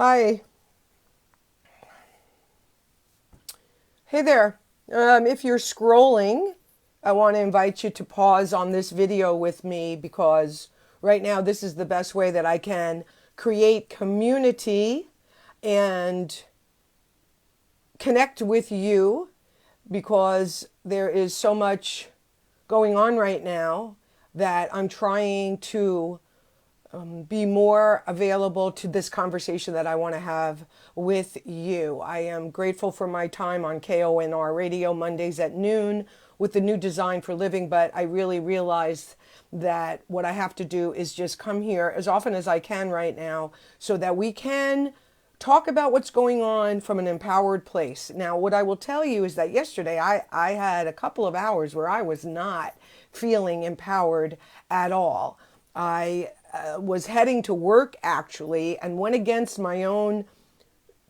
Hi. Hey there. If you're scrolling, I want to invite you to pause on this video with me because right now this is the best way that I can create community and connect with you because there is so much going on right now that I'm trying to be more available to this conversation that I want to have with you. I am grateful for my time on KONR radio Mondays at noon with the new design for living, but I really realized that what I have to do is just come here as often as I can right now so that we can talk about what's going on from an empowered place. Now, what I will tell you is that yesterday I had a couple of hours where I was not feeling empowered at all. I was heading to work actually and went against my own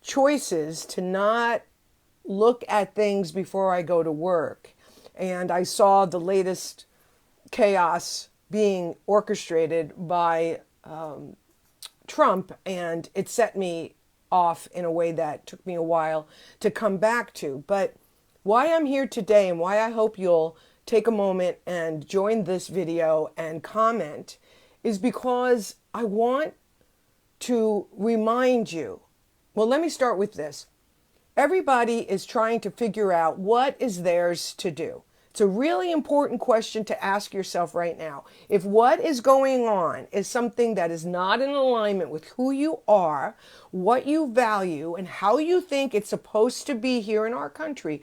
choices to not look at things before I go to work. And I saw the latest chaos being orchestrated by Trump, and it set me off in a way that took me a while to come back to. But why I'm here today and why I hope you'll take a moment and join this video and comment is because I want to remind you. Well, let me start with this. Everybody is trying to figure out what is theirs to do. It's a really important question to ask yourself right now. If what is going on is something that is not in alignment with who you are, what you value, and how you think it's supposed to be here in our country,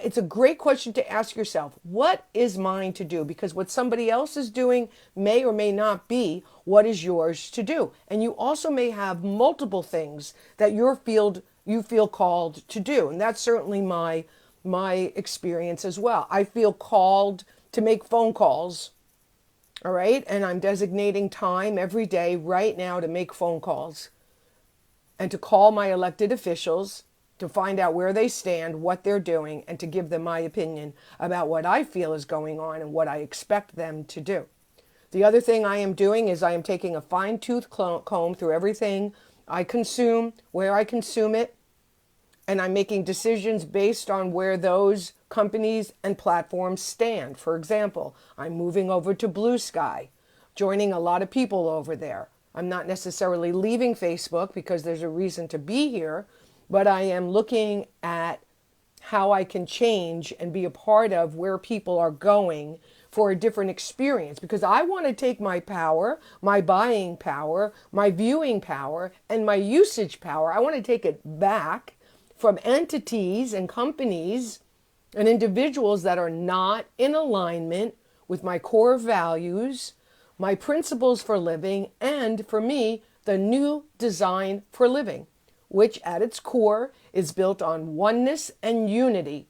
it's a great question to ask yourself, what is mine to do? Because what somebody else is doing may or may not be what is yours to do. And you also may have multiple things that you feel called to do. And that's certainly my experience as well. I feel called to make phone calls. All right. And I'm designating time every day right now to make phone calls and to call my elected officials to find out where they stand, what they're doing, and to give them my opinion about what I feel is going on and what I expect them to do. The other thing I am doing is I am taking a fine-tooth comb through everything I consume, where I consume it, and I'm making decisions based on where those companies and platforms stand. For example, I'm moving over to Blue Sky, joining a lot of people over there. I'm not necessarily leaving Facebook because there's a reason to be here, but I am looking at how I can change and be a part of where people are going for a different experience, because I want to take my power, my buying power, my viewing power, and my usage power. I want to take it back from entities and companies and individuals that are not in alignment with my core values, my principles for living, and for me, the new design for living, which at its core is built on oneness and unity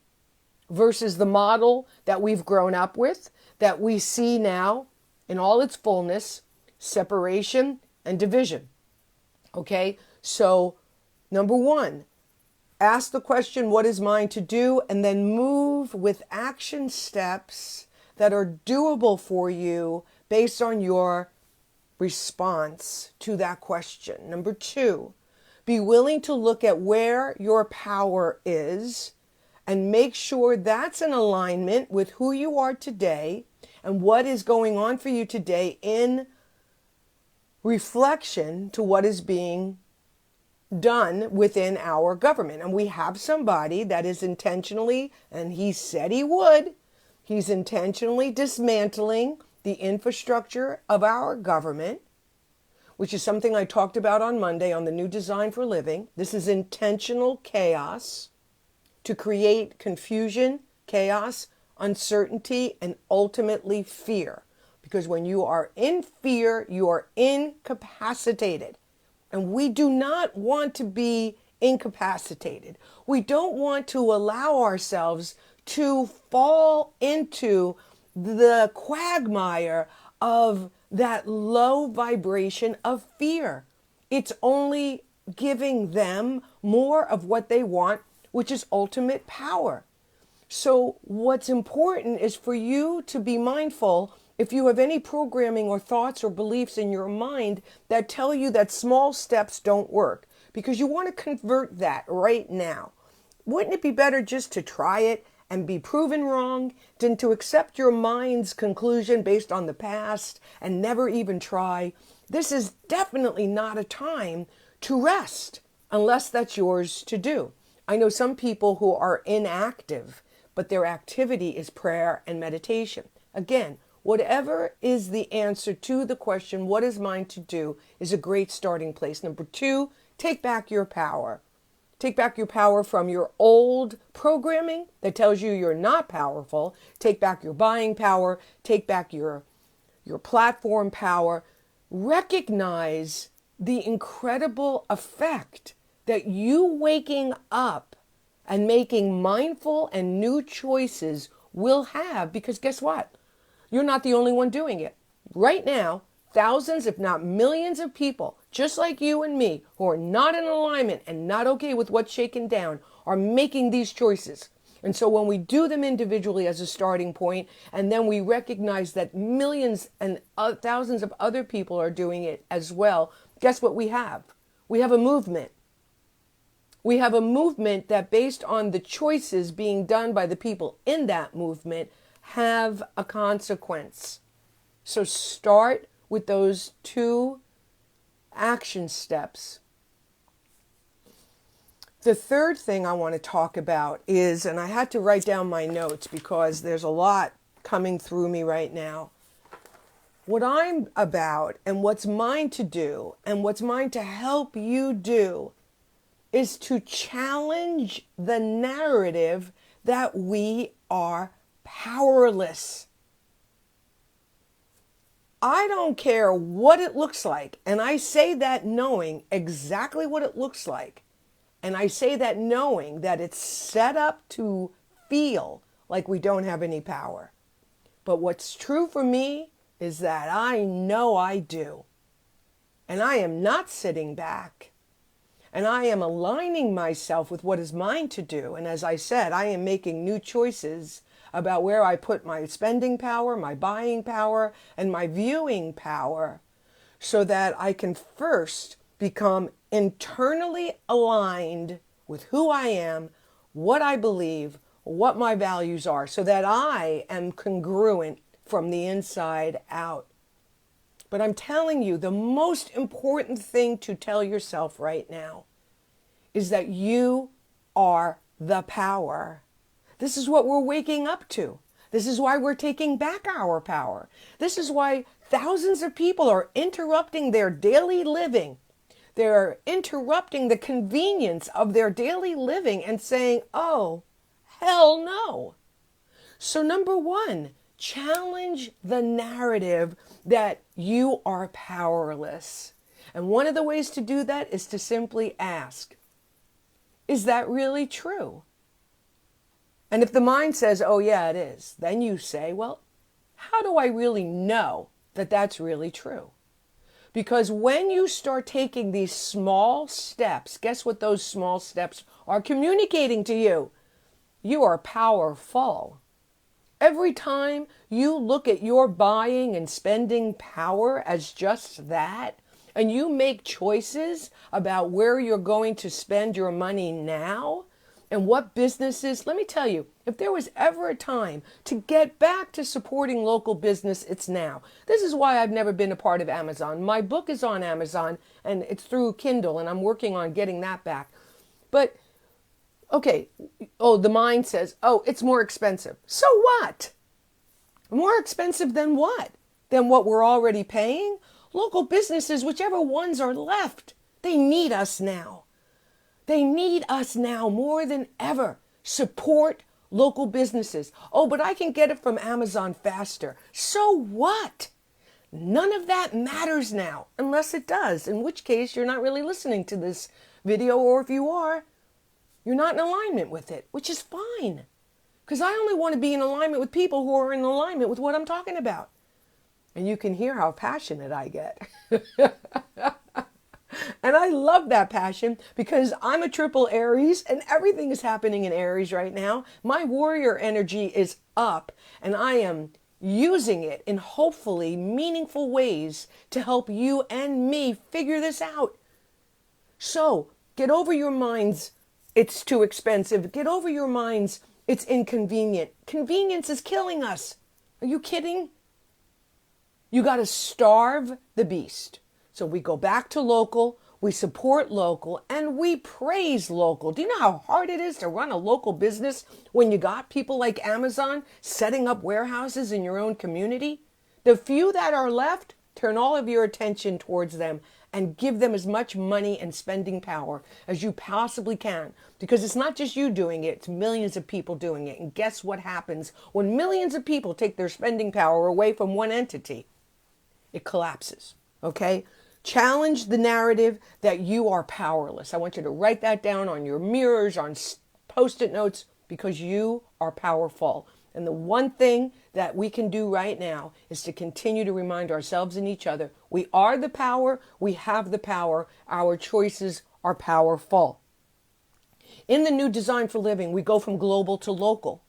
versus the model that we've grown up with, that we see now in all its fullness, separation and division. Okay, so number one, ask the question, what is mine to do? And then move with action steps that are doable for you based on your response to that question. Number two, be willing to look at where your power is and make sure that's in alignment with who you are today and what is going on for you today in reflection to what is being done within our government. And we have somebody that is intentionally, and he said he would, he's intentionally dismantling the infrastructure of our government, which is something I talked about on Monday on the new design for living. This is intentional chaos to create confusion, chaos, uncertainty, and ultimately fear. Because when you are in fear, you are incapacitated. And we do not want to be incapacitated. We don't want to allow ourselves to fall into the quagmire of that low vibration of fear. It's only giving them more of what they want, which is ultimate power. So what's important is for you to be mindful if you have any programming or thoughts or beliefs in your mind that tell you that small steps don't work. because you want to convert that right now. Wouldn't it be better just to try it and be proven wrong than to accept your mind's conclusion based on the past and never even try? This is definitely not a time to rest unless that's yours to do. I know some people who are inactive, but their activity is prayer and meditation. Again, whatever is the answer to the question, what is mine to do, is a great starting place. Number 2, take back your power. Take back your power from your old programming that tells you you're not powerful. Take back your buying power. Take back your platform power. Recognize the incredible effect that you waking up and making mindful and new choices will have, because guess what? You're not the only one doing it. Right now, thousands, if not millions of people, just like you and me, who are not in alignment and not okay with what's shaken down, are making these choices. And so when we do them individually as a starting point, and then we recognize that millions and thousands of other people are doing it as well, guess what we have? We have a movement. We have a movement that, based on the choices being done by the people in that movement, have a consequence. So start with those 2 action steps. The third thing I want to talk about is, and I had to write down my notes because there's a lot coming through me right now. What I'm about and what's mine to do and what's mine to help you do is to challenge the narrative that we are powerless. I don't care what it looks like, and I say that knowing exactly what it looks like. And I say that knowing that it's set up to feel like we don't have any power. But what's true for me is that I know I do. And I am not sitting back. And I am aligning myself with what is mine to do. And as I said, I am making new choices about where I put my spending power, my buying power, and my viewing power, so that I can first become internally aligned with who I am, what I believe, what my values are, so that I am congruent from the inside out. But I'm telling you, the most important thing to tell yourself right now is that you are the power. This is what we're waking up to. This is why we're taking back our power. This is why thousands of people are interrupting their daily living. They're interrupting the convenience of their daily living and saying, oh, hell no. So number 1, challenge the narrative that you are powerless. And one of the ways to do that is to simply ask, is that really true? And if the mind says, oh yeah, it is, then you say, well, how do I really know that that's really true? Because when you start taking these small steps, guess what those small steps are communicating to you? You are powerful. Every time you look at your buying and spending power as just that, and you make choices about where you're going to spend your money now and what businesses, let me tell you, if there was ever a time to get back to supporting local business, it's now. This is why I've never been a part of Amazon. My book is on Amazon and it's through Kindle, and I'm working on getting that back. But okay, oh, the mind says, oh, it's more expensive. So what? More expensive than what? Than what we're already paying? Local businesses, whichever ones are left, they need us now. They need us now more than ever. Support local businesses. Oh, but I can get it from Amazon faster. So what? None of that matters now, unless it does, in which case you're not really listening to this video, or if you are, you're not in alignment with it, which is fine. Because I only want to be in alignment with people who are in alignment with what I'm talking about. And you can hear how passionate I get. And I love that passion because I'm a triple Aries and everything is happening in Aries right now. My warrior energy is up and I am using it in hopefully meaningful ways to help you and me figure this out. So Get over your minds, it's too expensive. Get over your minds, it's inconvenient. Convenience is killing us. Are you kidding? You got to starve the beast. So we go back to local, we support local, and we praise local. Do you know how hard it is to run a local business when you got people like Amazon setting up warehouses in your own community? The few that are left, turn all of your attention towards them and give them as much money and spending power as you possibly can. Because it's not just you doing it, it's millions of people doing it. And guess what happens when millions of people take their spending power away from one entity? It collapses, okay? Challenge the narrative that you are powerless. I want you to write that down on your mirrors, on Post-it notes, because you are powerful. And the one thing that we can do right now is to continue to remind ourselves and each other, we are the power, we have the power, our choices are powerful. In the new design for living, we go from global to local,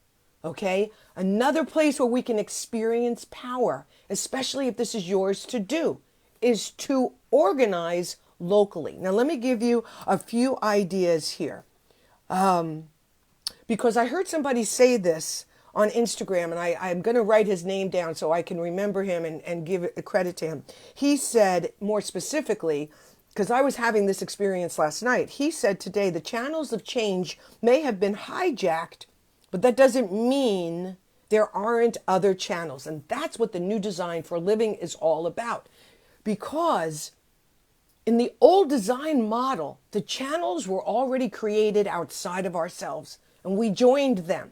okay? Another place where we can experience power, especially if this is yours to do, is to organize locally. Now, let me give you a few ideas here. Because I heard somebody say this on Instagram, and I'm going to write his name down so I can remember him and give it credit to him. He said, more specifically, because I was having this experience last night, he said today the channels of change may have been hijacked, but that doesn't mean there aren't other channels. And that's what the new design for living is all about. Because in the old design model, the channels were already created outside of ourselves, and we joined them.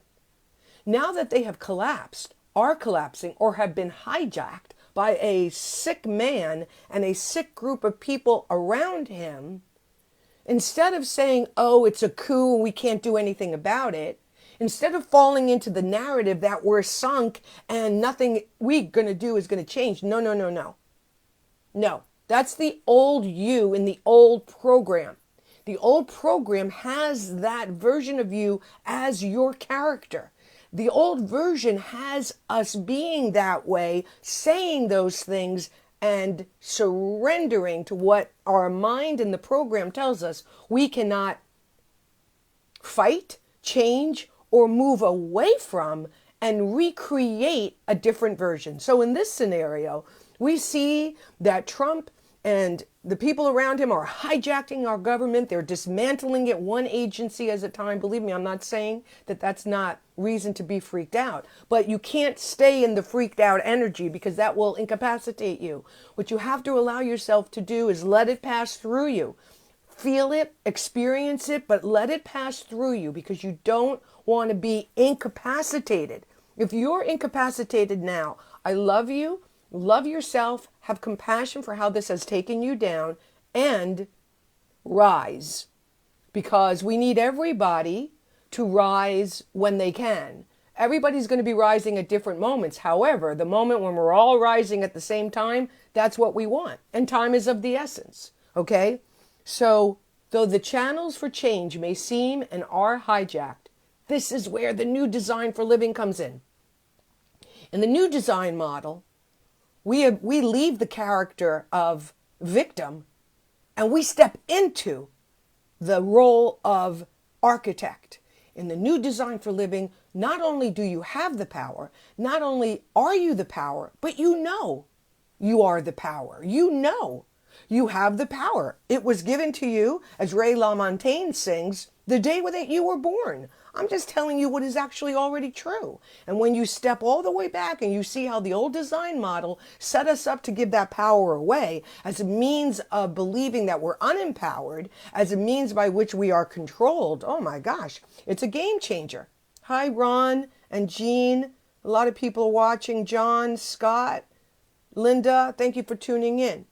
Now that they have collapsed, are collapsing, or have been hijacked by a sick man and a sick group of people around him, instead of saying, oh, it's a coup and we can't do anything about it, instead of falling into the narrative that we're sunk and nothing we're going to do is going to change. No, no, no, no. No, that's the old you in the old program. The old program has that version of you as your character. The old version has us being that way, saying those things and surrendering to what our mind and the program tells us. We cannot fight, change, or move away from and recreate a different version. So in this scenario, we see that Trump and the people around him are hijacking our government. They're dismantling it one agency at a time. Believe me, I'm not saying that that's not reason to be freaked out. But you can't stay in the freaked out energy because that will incapacitate you. What you have to allow yourself to do is let it pass through you. Feel it, experience it, but let it pass through you because you don't want to be incapacitated. If you're incapacitated now, I love you. Love yourself, have compassion for how this has taken you down, and rise. Because we need everybody to rise when they can. Everybody's going to be rising at different moments. However, the moment when we're all rising at the same time, that's what we want. And time is of the essence. Okay? So, though the channels for change may seem and are hijacked, this is where the new design for living comes in. In the new design model, we leave the character of victim and we step into the role of architect. In the new design for living, not only do you have the power, not only are you the power, but you know you are the power. You know you have the power. It was given to you, as Ray LaMontagne sings, the day that you were born. I'm just telling you what is actually already true. And when you step all the way back and you see how the old design model set us up to give that power away as a means of believing that we're unempowered, as a means by which we are controlled, oh my gosh, it's a game changer. Hi, Ron and Jean. A lot of people are watching. John, Scott, Linda, thank you for tuning in.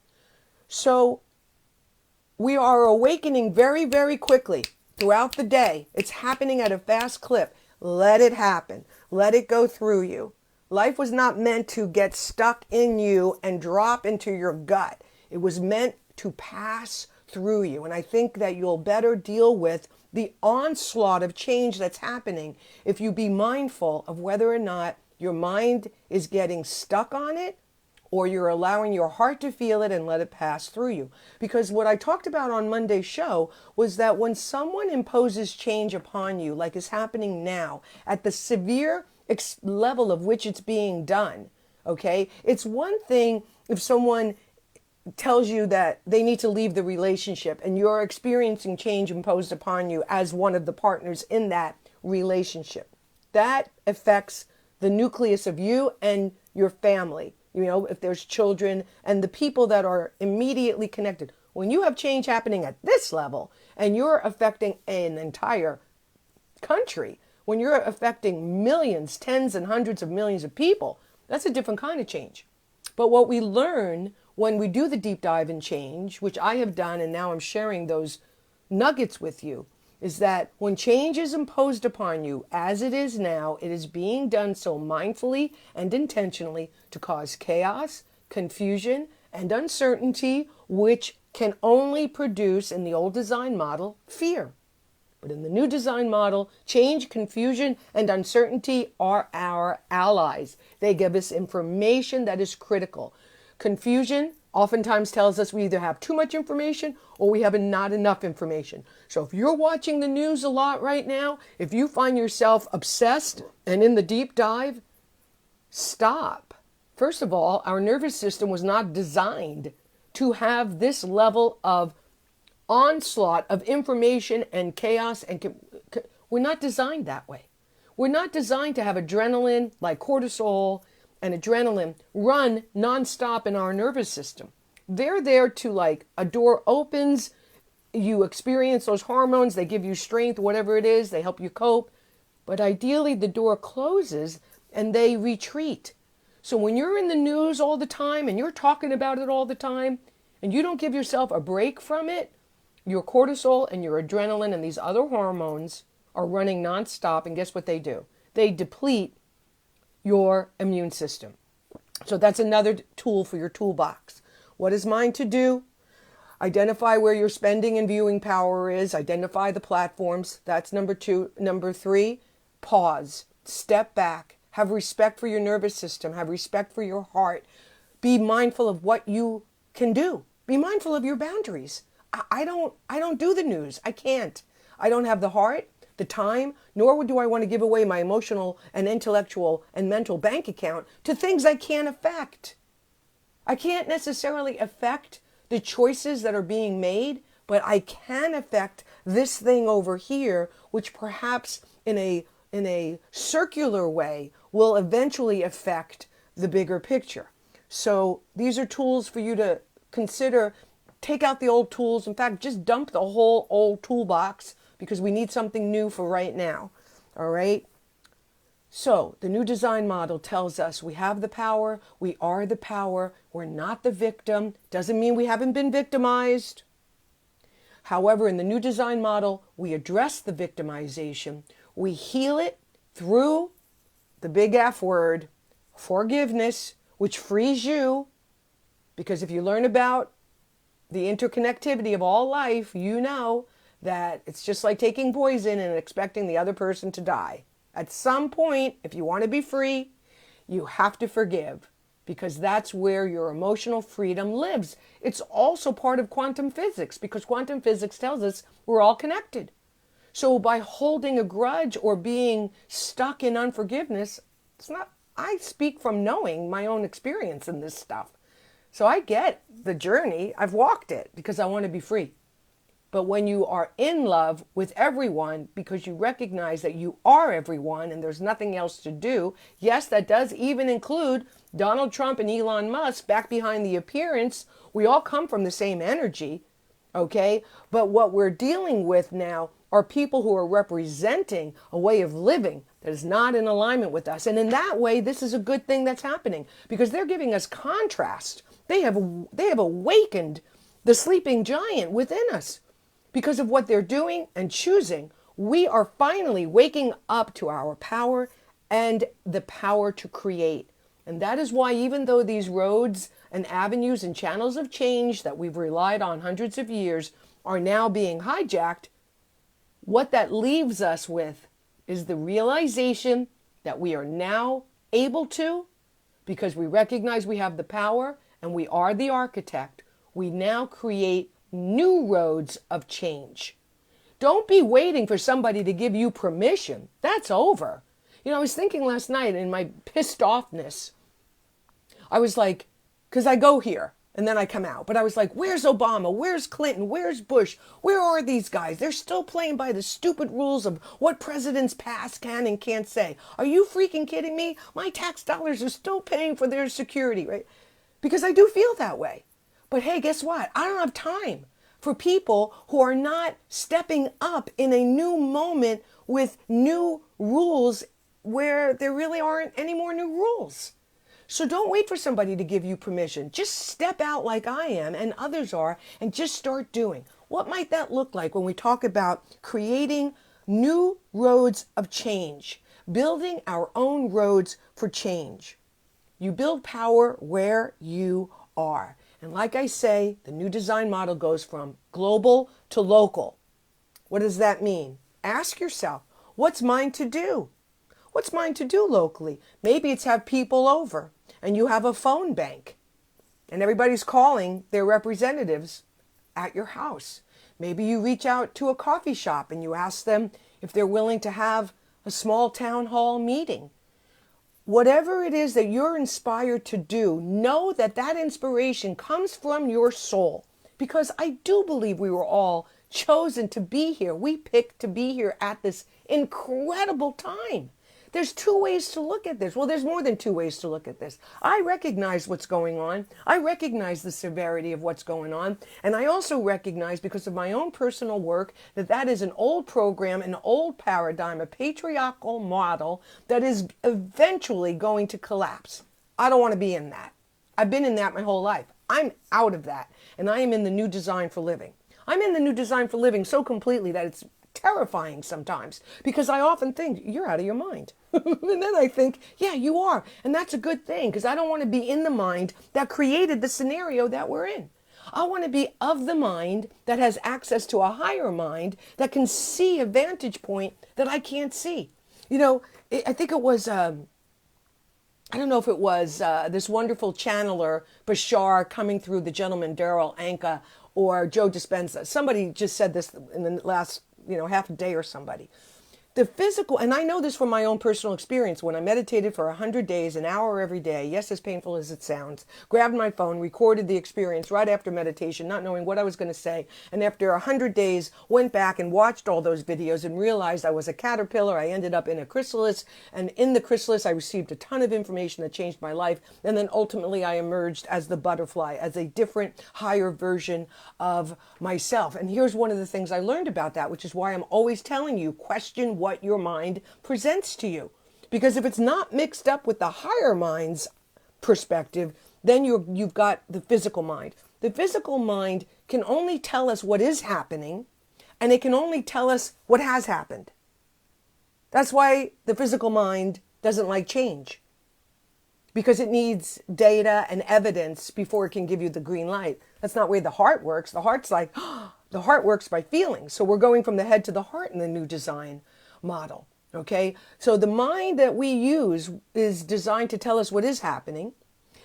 So we are awakening very, very quickly. Throughout the day, it's happening at a fast clip. Let it happen. Let it go through you. Life was not meant to get stuck in you and drop into your gut. It was meant to pass through you. And I think that you'll better deal with the onslaught of change that's happening if you be mindful of whether or not your mind is getting stuck on it or you're allowing your heart to feel it and let it pass through you. Because what I talked about on Monday's show was that when someone imposes change upon you, like is happening now, at the severe level of which it's being done, okay, it's one thing if someone tells you that they need to leave the relationship and you're experiencing change imposed upon you as one of the partners in that relationship. That affects the nucleus of you and your family, you know, if there's children and the people that are immediately connected. When you have change happening at this level and you're affecting an entire country, when you're affecting millions, tens and hundreds of millions of people, that's a different kind of change. But what we learn when we do the deep dive in change, which I have done, and now I'm sharing those nuggets with you, is that when change is imposed upon you, as it is now, it is being done so mindfully and intentionally to cause chaos, confusion, and uncertainty, which can only produce, in the old design model, fear. But in the new design model, change, confusion, and uncertainty are our allies. They give us information that is critical. Confusion oftentimes tells us we either have too much information or we have not enough information. So if you're watching the news a lot right now, if you find yourself obsessed and in the deep dive, stop. First of all, our nervous system was not designed to have this level of onslaught of information and chaos, and we're not designed that way. We're not designed to have adrenaline like cortisol and adrenaline run nonstop in our nervous system. They're there to, like, a door opens, you experience those hormones, they give you strength, whatever it is, they help you cope. But ideally the door closes and they retreat. So when you're in the news all the time and you're talking about it all the time and you don't give yourself a break from it, your cortisol and your adrenaline and these other hormones are running nonstop, and guess what they do? They deplete your immune system. So that's another tool for your toolbox. What is mine to do? Identify where your spending and viewing power is. Identify the platforms. That's number 2. Number 3, pause. Step back. Have respect for your nervous system. Have respect for your heart. Be mindful of what you can do. Be mindful of your boundaries. I don't do the news. I can't. I don't have the heart, the time, nor do I want to give away my emotional and intellectual and mental bank account to things I can't affect. I can't necessarily affect the choices that are being made, but I can affect this thing over here, which perhaps in a circular way will eventually affect the bigger picture. So these are tools for you to consider. Take out the old tools. In fact, just dump the whole old toolbox because we need something new for right now. All right? So the new design model tells us we have the power. We are the power. We're not the victim. Doesn't mean we haven't been victimized. However, in the new design model, we address the victimization. We heal it through the big F word, forgiveness, which frees you. Because if you learn about the interconnectivity of all life, you know that it's just like taking poison and expecting the other person to die. At some point, if you want to be free, you have to forgive, because that's where your emotional freedom lives. It's also part of quantum physics, because quantum physics tells us we're all connected. So by holding a grudge or being stuck in unforgiveness, it's not, I speak from knowing my own experience in this stuff. So I get the journey. I've walked it because I want to be free. But when you are in love with everyone because you recognize that you are everyone and there's nothing else to do, yes, that does even include Donald Trump and Elon Musk back behind the appearance. We all come from the same energy, okay? But what we're dealing with now are people who are representing a way of living that is not in alignment with us. And in that way, this is a good thing that's happening because they're giving us contrast. They have awakened the sleeping giant within us. Because of what they're doing and choosing, we are finally waking up to our power and the power to create. And that is why, even though these roads and avenues and channels of change that we've relied on hundreds of years are now being hijacked, what that leaves us with is the realization that we are now able to because we recognize we have the power and we are the architect, we now create new roads of change. Don't be waiting for somebody to give you permission. That's over. You know, I was thinking last night in my pissed offness, I was like, because I go here and then I come out, but I was like, where's Obama? Where's Clinton? Where's Bush? Where are these guys? They're still playing by the stupid rules of what presidents pass, can and can't say. Are you freaking kidding me? My tax dollars are still paying for their security, right? Because I do feel that way. But hey, guess what? I don't have time for people who are not stepping up in a new moment with new rules where there really aren't any more new rules. So don't wait for somebody to give you permission. Just step out like I am and others are and just start doing. What might that look like when we talk about creating new roads of change, building our own roads for change? You build power where you are. And like I say, the new design model goes from global to local. What does that mean? Ask yourself, what's mine to do? What's mine to do locally? Maybe it's have people over and you have a phone bank and everybody's calling their representatives at your house. Maybe you reach out to a coffee shop and you ask them if they're willing to have a small town hall meeting. Whatever it is that you're inspired to do, know that that inspiration comes from your soul. Because I do believe we were all chosen to be here. We picked to be here at this incredible time. There's two ways to look at this. Well, there's more than two ways to look at this. I recognize what's going on. I recognize the severity of what's going on. And I also recognize, because of my own personal work, that that is an old program, an old paradigm, a patriarchal model that is eventually going to collapse. I don't want to be in that. I've been in that my whole life. I'm out of that. And I am in the new design for living. I'm in the new design for living so completely that it's terrifying sometimes, because I often think you're out of your mind. And then I think, yeah, you are. And that's a good thing, because I don't want to be in the mind that created the scenario that we're in. I want to be of the mind that has access to a higher mind that can see a vantage point that I can't see. You know, I think it was, I don't know if it was this wonderful channeler, Bashar, coming through the gentleman, Daryl Anka, or Joe Dispenza. Somebody just said this in the last half a day or somebody. The physical, and I know this from my own personal experience, when I meditated for 100 days, an hour every day, yes, as painful as it sounds, grabbed my phone, recorded the experience right after meditation, not knowing what I was going to say, and after 100 days, went back and watched all those videos and realized I was a caterpillar. I ended up in a chrysalis, and in the chrysalis, I received a ton of information that changed my life, and then ultimately I emerged as the butterfly, as a different, higher version of myself. And here's one of the things I learned about that, which is why I'm always telling you, question what your mind presents to you. Because if it's not mixed up with the higher mind's perspective, then you've got the physical mind. The physical mind can only tell us what is happening, and it can only tell us what has happened. That's why the physical mind doesn't like change, because it needs data and evidence before it can give you the green light. That's not the way the heart works. The heart's like, the heart works by feelings. So we're going from the head to the heart in the new design model. Okay. So the mind that we use is designed to tell us what is happening.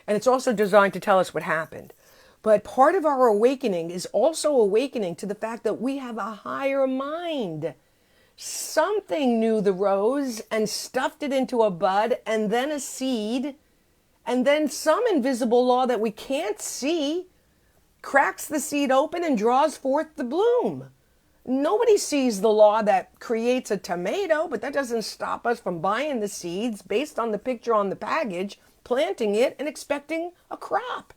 And it's also designed to tell us what happened. But part of our awakening is also awakening to the fact that we have a higher mind. Something knew the rose and stuffed it into a bud and then a seed. And then some invisible law that we can't see cracks the seed open and draws forth the bloom. Nobody sees the law that creates a tomato, but that doesn't stop us from buying the seeds based on the picture on the package, planting it, and expecting a crop.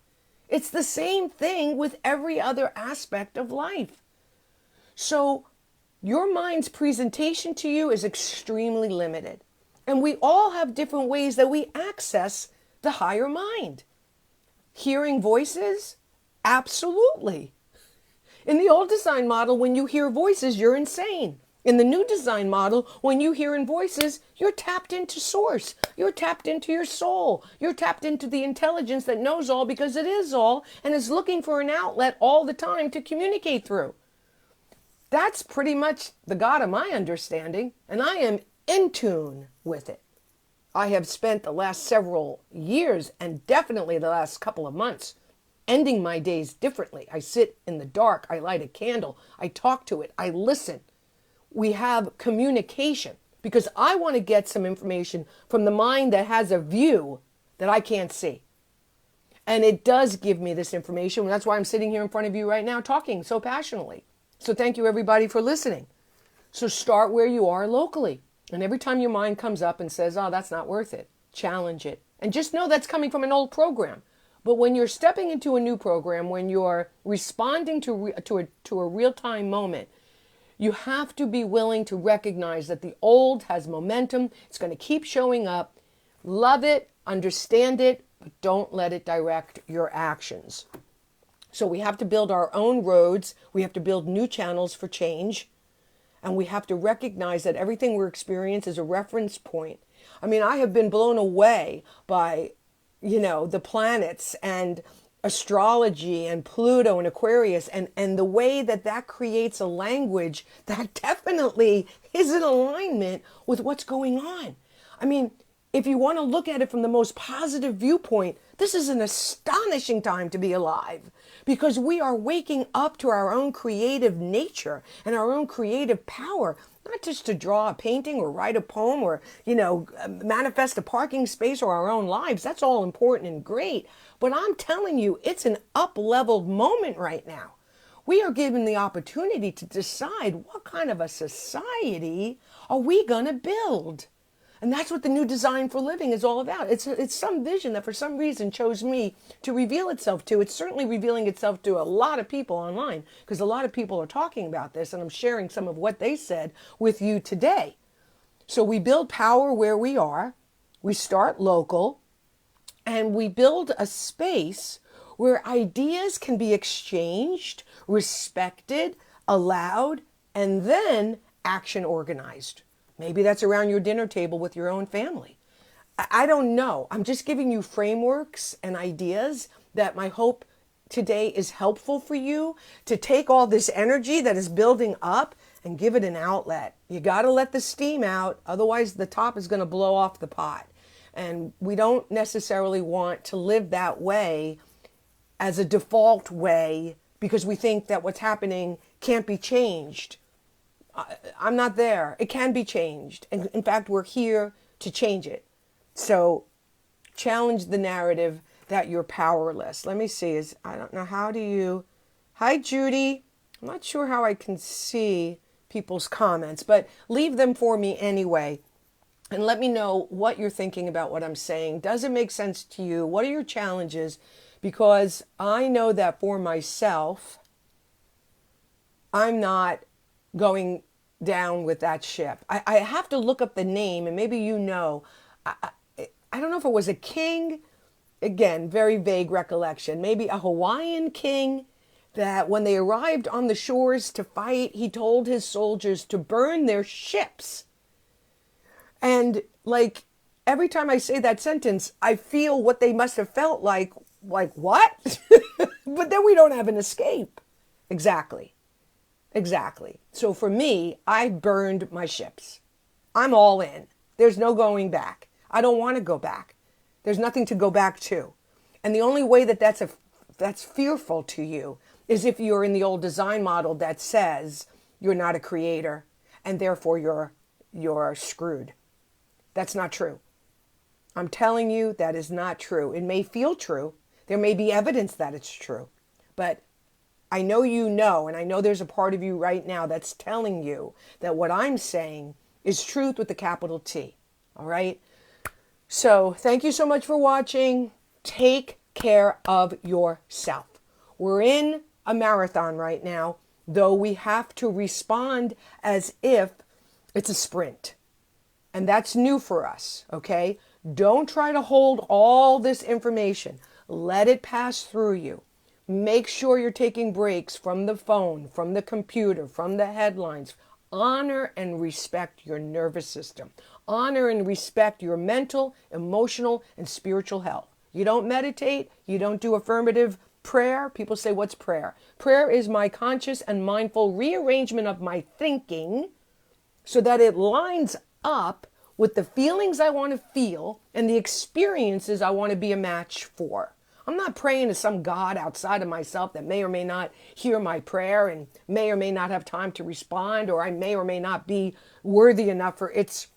It's the same thing with every other aspect of life. So your mind's presentation to you is extremely limited. And we all have different ways that we access the higher mind. Hearing voices? Absolutely. In the old design model, when you hear voices, you're insane. In the new design model, when you hear in voices, you're tapped into source. You're tapped into your soul. You're tapped into the intelligence that knows all because it is all and is looking for an outlet all the time to communicate through. That's pretty much the God of my understanding, and I am in tune with it. I have spent the last several years, and definitely the last couple of months, ending my days differently. I sit in the dark, I light a candle, I talk to it, I listen. We have communication because I want to get some information from the mind that has a view that I can't see. And it does give me this information. That's why I'm sitting here in front of you right now talking so passionately. So thank you everybody for listening. So start where you are locally. And every time your mind comes up and says, oh, that's not worth it, challenge it. And just know that's coming from an old program. But when you're stepping into a new program, when you're responding to a real-time moment, you have to be willing to recognize that the old has momentum. It's going to keep showing up. Love it, understand it, but don't let it direct your actions. So we have to build our own roads. We have to build new channels for change. And we have to recognize that everything we're experiencing is a reference point. I mean, I have been blown away by, the planets and astrology and Pluto and Aquarius and the way that creates a language that definitely is in alignment with what's going on. I mean, if you want to look at it from the most positive viewpoint, this is an astonishing time to be alive because we are waking up to our own creative nature and our own creative power, not just to draw a painting or write a poem or, manifest a parking space or our own lives. That's all important and great. But I'm telling you, it's an up-leveled moment right now. We are given the opportunity to decide what kind of a society are we going to build. And that's what the new design for living is all about. It's some vision that for some reason chose me to reveal itself to. It's certainly revealing itself to a lot of people online because a lot of people are talking about this and I'm sharing some of what they said with you today. So we build power where we are. We start local and we build a space where ideas can be exchanged, respected, allowed, and then action organized. Maybe that's around your dinner table with your own family. I don't know. I'm just giving you frameworks and ideas that my hope today is helpful for you to take all this energy that is building up and give it an outlet. You got to let the steam out. Otherwise, the top is going to blow off the pot. And we don't necessarily want to live that way as a default way because we think that what's happening can't be changed. I'm not there. It can be changed. And in fact, we're here to change it. So challenge the narrative that you're powerless. Let me see. I don't know. How do you... Hi, Judy. I'm not sure how I can see people's comments, but leave them for me anyway. And let me know what you're thinking about what I'm saying. Does it make sense to you? What are your challenges? Because I know that for myself, I'm not going down with that ship. I have to look up the name and maybe I don't know if it was a king, again, very vague recollection, maybe a Hawaiian king that when they arrived on the shores to fight, he told his soldiers to burn their ships. And like every time I say that sentence, I feel what they must have felt like what? But then we don't have an escape. Exactly. So for me, I burned my ships. I'm all in. There's no going back. I don't want to go back. There's nothing to go back to. And the only way that's fearful to you is if you're in the old design model that says you're not a creator and therefore you're screwed. That's not true. I'm telling you that is not true. It may feel true. There may be evidence that it's true. But I know and I know there's a part of you right now that's telling you that what I'm saying is truth with the capital T. All right? So thank you so much for watching. Take care of yourself. We're in a marathon right now, though we have to respond as if it's a sprint. And that's new for us, okay? Don't try to hold all this information. Let it pass through you. Make sure you're taking breaks from the phone, from the computer, from the headlines. Honor and respect your nervous system. Honor and respect your mental, emotional, and spiritual health. You don't meditate. You don't do affirmative prayer. People say, what's prayer? Prayer is my conscious and mindful rearrangement of my thinking so that it lines up with the feelings I want to feel and the experiences I want to be a match for. I'm not praying to some God outside of myself that may or may not hear my prayer and may or may not have time to respond, or I may or may not be worthy enough for its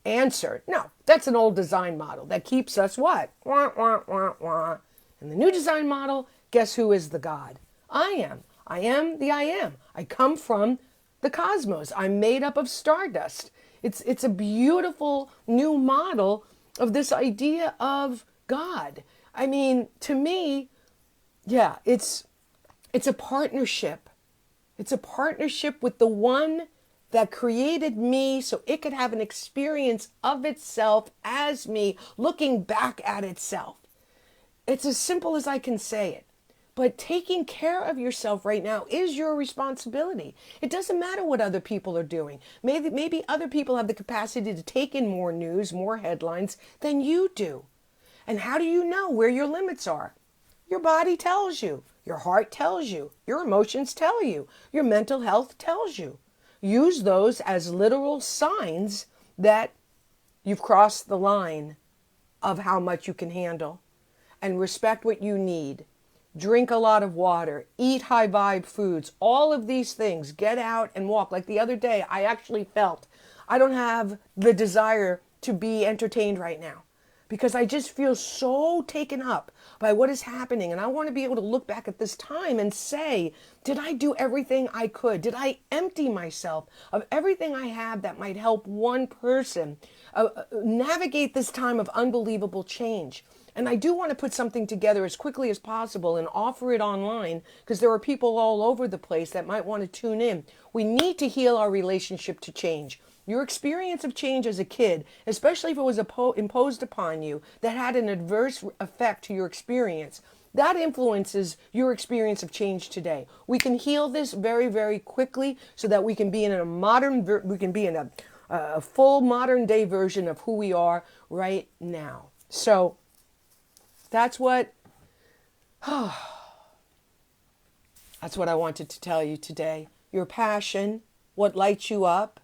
answer. No, that's an old design model that keeps us what? Wah, wah, wah, wah. And the new design model, guess who is the God? I am. I am the I am. I come from the cosmos. I'm made up of stardust. It's a beautiful new model of this idea of God. I mean, to me, yeah, it's a partnership. It's a partnership with the one that created me so it could have an experience of itself as me, looking back at itself. It's as simple as I can say it. But taking care of yourself right now is your responsibility. It doesn't matter what other people are doing. Maybe other people have the capacity to take in more news, more headlines than you do. And how do you know where your limits are? Your body tells you. Your heart tells you. Your emotions tell you. Your mental health tells you. Use those as literal signs that you've crossed the line of how much you can handle. And respect what you need. Drink a lot of water. Eat high vibe foods. All of these things. Get out and walk. Like the other day, I actually felt I don't have the desire to be entertained right now, because I just feel so taken up by what is happening. And I want to be able to look back at this time and say, did I do everything I could? Did I empty myself of everything I have that might help one person navigate this time of unbelievable change? And I do want to put something together as quickly as possible and offer it online, because there are people all over the place that might want to tune in. We need to heal our relationship to change. Your experience of change as a kid, especially if it was imposed upon you, that had an adverse effect to your experience, that influences your experience of change today. We can heal this very, very quickly so that we can be in a full modern day version of who we are right now. So that's what I wanted to tell you today. Your passion, what lights you up,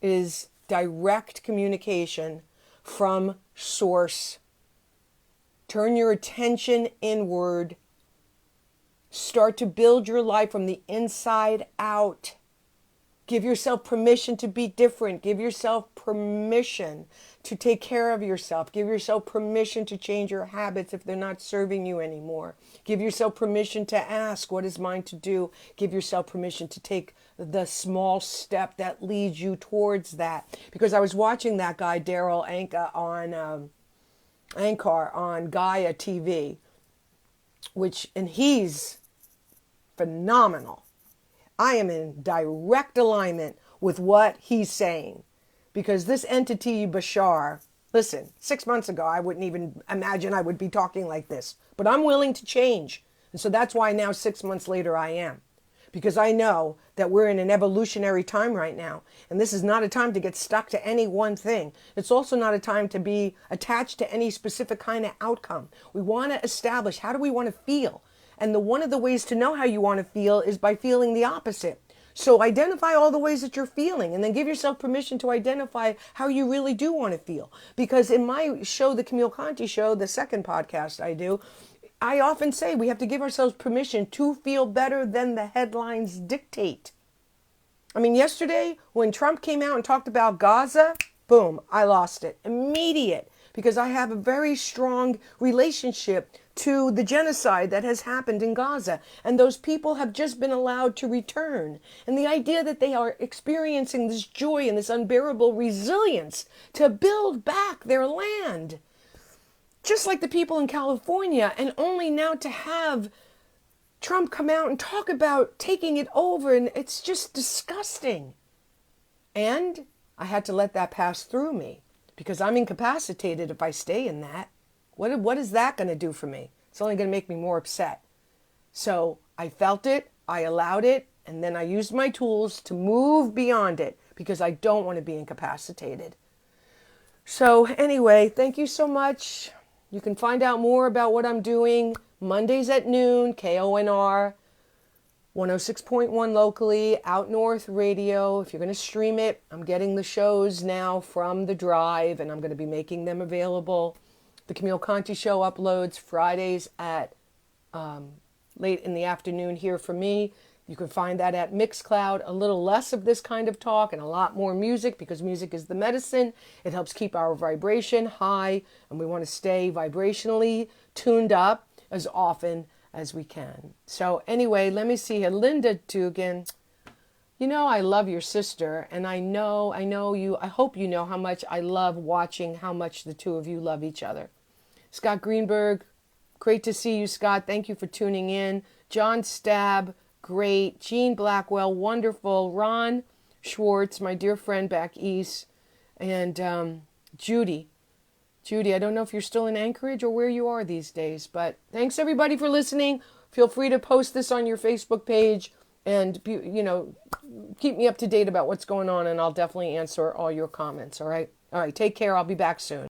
is direct communication from source. Turn your attention inward. Start to build your life from the inside out. Give yourself permission to be different. Give yourself permission to take care of yourself. Give yourself permission to change your habits if they're not serving you anymore. Give yourself permission to ask, what is mine to do? Give yourself permission to take the small step that leads you towards that. Because I was watching that guy, Daryl Ankar on Gaia TV, and he's phenomenal. I am in direct alignment with what he's saying. Because this entity, Bashar, listen, 6 months ago, I wouldn't even imagine I would be talking like this. But I'm willing to change. And so that's why now, 6 months later, I am. Because I know that we're in an evolutionary time right now. And this is not a time to get stuck to any one thing. It's also not a time to be attached to any specific kind of outcome. We want to establish, how do we want to feel? And one of the ways to know how you want to feel is by feeling the opposite. So identify all the ways that you're feeling, and then give yourself permission to identify how you really do want to feel. Because in my show, the Camille Conte show, the second podcast I do, I often say we have to give ourselves permission to feel better than the headlines dictate. I mean, yesterday when Trump came out and talked about Gaza, boom, I lost it. Immediate. Because I have a very strong relationship to the genocide that has happened in Gaza. And those people have just been allowed to return. And the idea that they are experiencing this joy and this unbearable resilience to build back their land. Just like the people in California. And only now to have Trump come out and talk about taking it over. And it's just disgusting. And I had to let that pass through me. Because I'm incapacitated if I stay in that. What is that going to do for me? It's only going to make me more upset. So I felt it, I allowed it, and then I used my tools to move beyond it because I don't want to be incapacitated. So anyway, thank you so much. You can find out more about what I'm doing Mondays at noon, KONR. 106.1 locally, out north radio. If you're going to stream it, I'm getting the shows now from the drive, and I'm going to be making them available. The Camille Conte Show uploads Fridays at late in the afternoon here for me. You can find that at Mixcloud. A little less of this kind of talk and a lot more music, because music is the medicine. It helps keep our vibration high, and we want to stay vibrationally tuned up as often as we can. So anyway, let me see here. Linda Dugan, you know I love your sister, and I hope you know how much I love watching how much the two of you love each other. Scott Greenberg, great to see you, Scott. Thank you for tuning in. John Stab, great. Jean Blackwell, wonderful. Ron Schwartz, my dear friend back east. And Judy, I don't know if you're still in Anchorage or where you are these days, but thanks everybody for listening. Feel free to post this on your Facebook page and, keep me up to date about what's going on, and I'll definitely answer all your comments. All right. Take care. I'll be back soon.